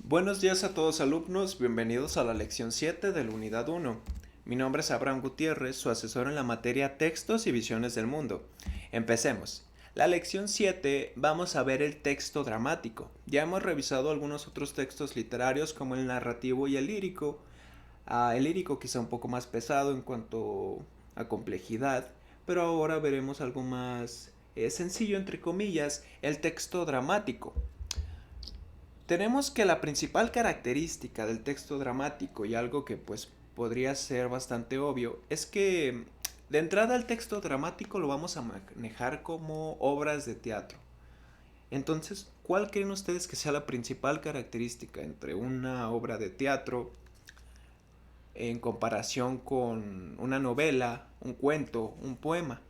Buenos días a todos alumnos, bienvenidos a la lección 7 de la unidad 1. Mi nombre es Abraham Gutiérrez, su asesor en la materia Textos y Visiones del Mundo. Empecemos. La lección 7 vamos a ver el texto dramático. Ya hemos revisado algunos otros textos literarios como el narrativo y el lírico. El lírico quizá un poco más pesado en cuanto a complejidad, pero ahora veremos algo más sencillo entre comillas, el texto dramático. Tenemos que la principal característica del texto dramático y algo que pues podría ser bastante obvio es que de entrada el texto dramático lo vamos a manejar como obras de teatro. Entonces, ¿cuál creen ustedes que sea la principal característica entre una obra de teatro en comparación con una novela, un cuento, un poema?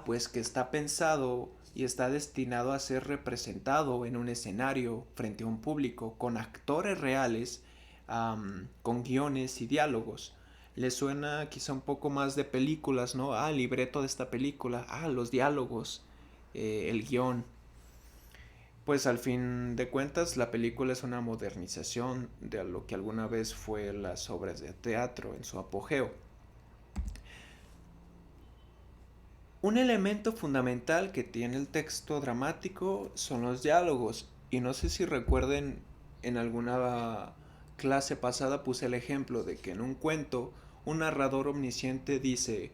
Pues que está pensado y está destinado a ser representado en un escenario frente a un público con actores reales, con guiones y diálogos. Le suena quizá un poco más de películas, ¿no? El libreto de esta película, los diálogos, el guión. Pues al fin de cuentas la película es una modernización de lo que alguna vez fue las obras de teatro en su apogeo. Un elemento fundamental que tiene el texto dramático son los diálogos. Y no sé si recuerden, en alguna clase pasada puse el ejemplo de que en un cuento un narrador omnisciente dice: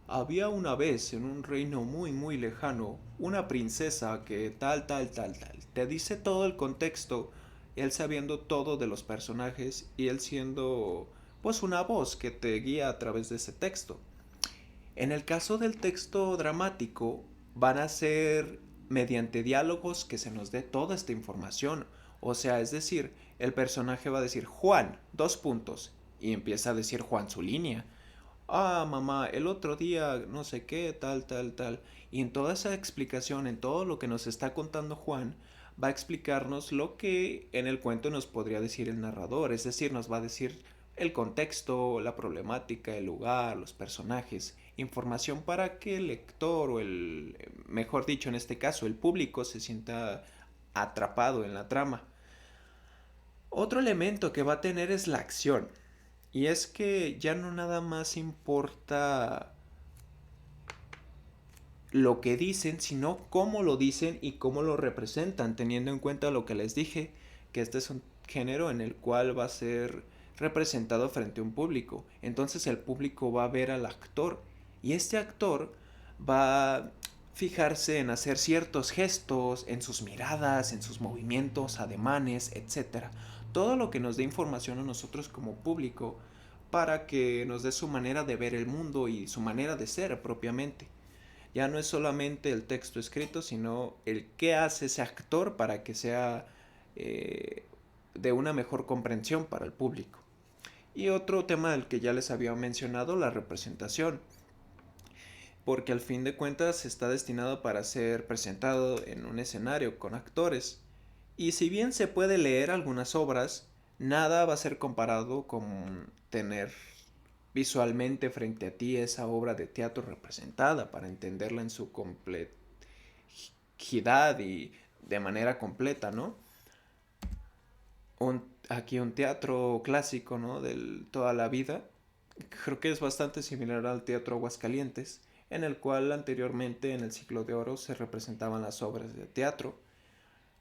había una vez en un reino muy lejano una princesa que tal. Te dice todo el contexto, él sabiendo todo de los personajes y él siendo pues una voz que te guía a través de ese texto. En el caso del texto dramático, van a ser mediante diálogos que se nos dé toda esta información. O sea, es decir, el personaje va a decir Juan, dos puntos, y empieza a decir Juan su línea. Mamá, el otro día no sé qué, tal. Y en toda esa explicación, en todo lo que nos está contando Juan, va a explicarnos lo que en el cuento nos podría decir el narrador. Es decir, nos va a decir el contexto, la problemática, el lugar, los personajes. Información para que el lector o mejor dicho en este caso, el público se sienta atrapado en la trama. Otro elemento que va a tener es la acción. Y es que ya no nada más importa lo que dicen, sino cómo lo dicen y cómo lo representan, teniendo en cuenta lo que les dije, que este es un género en el cual va a ser representado frente a un público. Entonces el público va a ver al actor y este actor va a fijarse en hacer ciertos gestos, en sus miradas, en sus movimientos, ademanes, etcétera. Todo lo que nos dé información a nosotros como público para que nos dé su manera de ver el mundo y su manera de ser propiamente. Ya no es solamente el texto escrito, sino el qué hace ese actor para que sea de una mejor comprensión para el público. Y otro tema del que ya les había mencionado, la representación, porque al fin de cuentas está destinado para ser presentado en un escenario con actores. Y si bien se puede leer algunas obras, nada va a ser comparado con tener visualmente frente a ti esa obra de teatro representada para entenderla en su complejidad y de manera completa, ¿no? Aquí un teatro clásico, ¿no? De toda la vida. Creo que es bastante similar al teatro Aguascalientes, en el cual anteriormente en el siglo de oro se representaban las obras de teatro.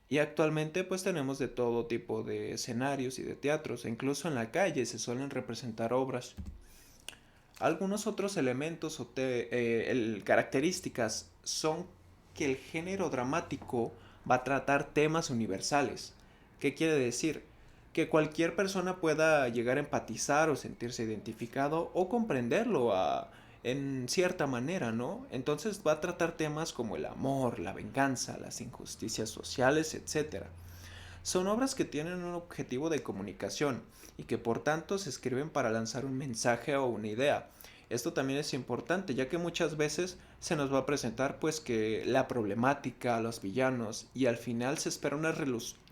Y actualmente pues tenemos de todo tipo de escenarios y de teatros, e incluso en la calle se suelen representar obras. Algunos otros elementos o características son que el género dramático va a tratar temas universales. ¿Qué quiere decir? Que cualquier persona pueda llegar a empatizar o sentirse identificado o comprenderlo en cierta manera, ¿no? Entonces va a tratar temas como el amor, la venganza, las injusticias sociales, etcétera. Son obras que tienen un objetivo de comunicación y que por tanto se escriben para lanzar un mensaje o una idea. Esto también es importante, ya que muchas veces se nos va a presentar pues que la problemática, los villanos y al final se espera una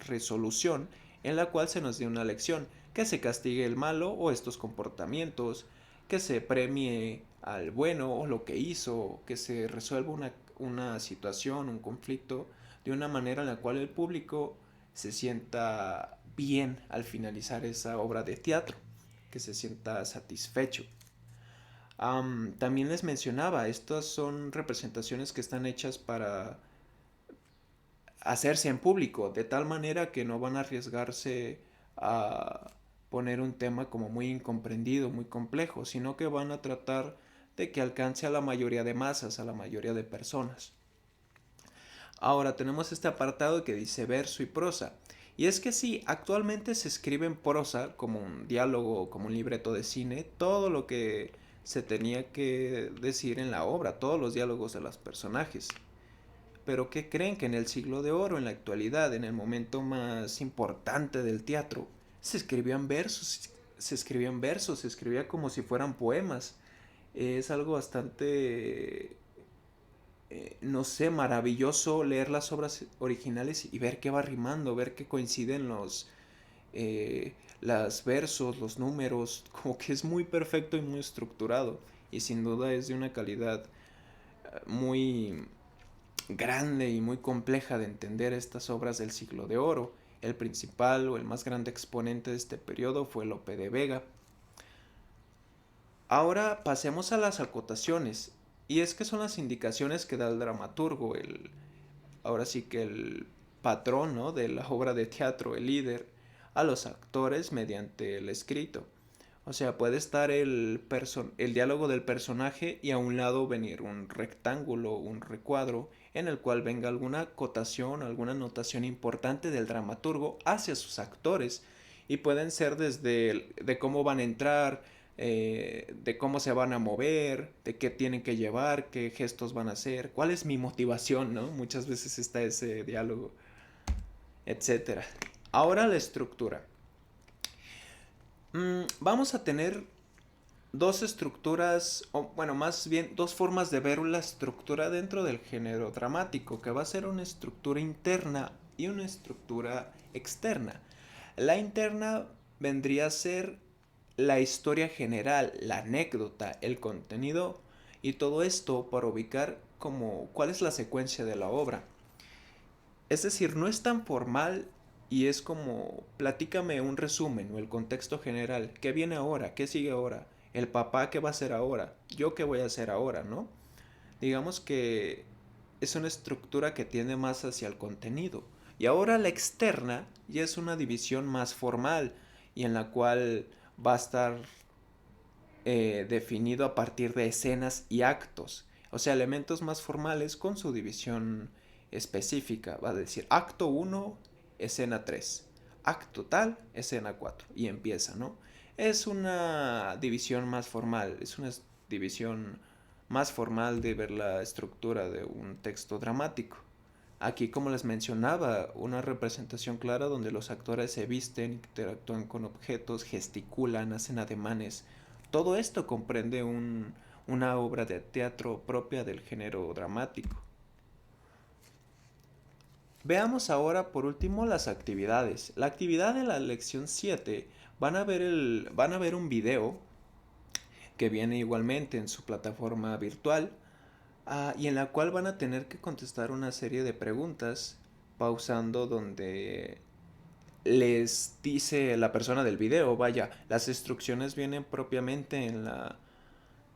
resolución en la cual se nos dé una lección, que se castigue el malo o estos comportamientos, que se premie al bueno o lo que hizo, que se resuelva una situación, un conflicto de una manera en la cual el público se sienta bien al finalizar esa obra de teatro, que se sienta satisfecho. También les mencionaba, estas son representaciones que están hechas para hacerse en público, de tal manera que no van a arriesgarse a poner un tema como muy incomprendido, muy complejo, sino que van a tratar de que alcance a la mayoría de masas, a la mayoría de personas. Ahora tenemos este apartado que dice verso y prosa. Y es que sí, actualmente se escribe en prosa como un diálogo, como un libreto de cine, todo lo que se tenía que decir en la obra, todos los diálogos de los personajes. Pero ¿qué creen? Que en el siglo de oro, en la actualidad, en el momento más importante del teatro, se escribía como si fueran poemas. Es algo bastante, no sé, maravilloso leer las obras originales y ver que va rimando, ver que coinciden los versos, los números, como que es muy perfecto y muy estructurado. Y sin duda es de una calidad muy grande y muy compleja de entender estas obras del siglo de oro. El principal o el más grande exponente de este periodo fue Lope de Vega. Ahora pasemos a las acotaciones, y es que son las indicaciones que da el dramaturgo, ahora sí que el patrón, ¿no?, de la obra de teatro, el líder, a los actores mediante el escrito. O sea, puede estar el diálogo del personaje y a un lado venir un rectángulo, un recuadro, en el cual venga alguna acotación, alguna anotación importante del dramaturgo hacia sus actores. Y pueden ser desde de cómo van a entrar, de cómo se van a mover, de qué tienen que llevar, qué gestos van a hacer, cuál es mi motivación, ¿no? Muchas veces está ese diálogo, etcétera. Ahora la estructura. Vamos a tener dos estructuras, o bueno, más bien dos formas de ver la estructura dentro del género dramático, que va a ser una estructura interna y una estructura externa. La interna vendría a ser la historia general, la anécdota, el contenido y todo esto para ubicar como cuál es la secuencia de la obra. Es decir, no es tan formal y es como platícame un resumen o el contexto general. ¿Qué viene ahora? ¿Qué sigue ahora? El papá qué va a hacer ahora. Yo qué voy a hacer ahora, ¿no? Digamos que es una estructura que tiende más hacia el contenido. Y ahora la externa ya es una división más formal y en la cual va a estar definido a partir de escenas y actos. O sea, elementos más formales con su división específica. Va a decir acto 1, escena 3. Acto tal, escena 4. Y empieza, ¿no? Es una división más formal. Es una división más formal de ver la estructura de un texto dramático. Aquí, como les mencionaba, una representación clara donde los actores se visten, interactúan con objetos, gesticulan, hacen ademanes. Todo esto comprende una obra de teatro propia del género dramático. Veamos ahora por último las actividades. La actividad de la lección 7 van a ver un video que viene igualmente en su plataforma virtual, y en la cual van a tener que contestar una serie de preguntas pausando donde les dice la persona del video, vaya, las instrucciones vienen propiamente en la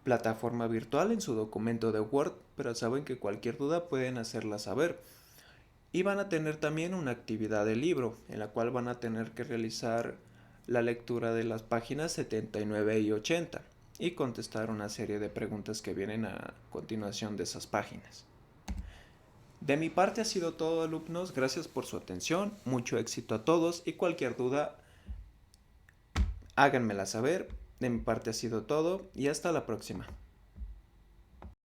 plataforma virtual, en su documento de Word, pero saben que cualquier duda pueden hacerla saber. Y van a tener también una actividad de libro, en la cual van a tener que realizar la lectura de las páginas 79 y 80 y contestar una serie de preguntas que vienen a continuación de esas páginas. De mi parte ha sido todo, alumnos. Gracias por su atención, mucho éxito a todos y cualquier duda háganmela saber. De mi parte ha sido todo y hasta la próxima.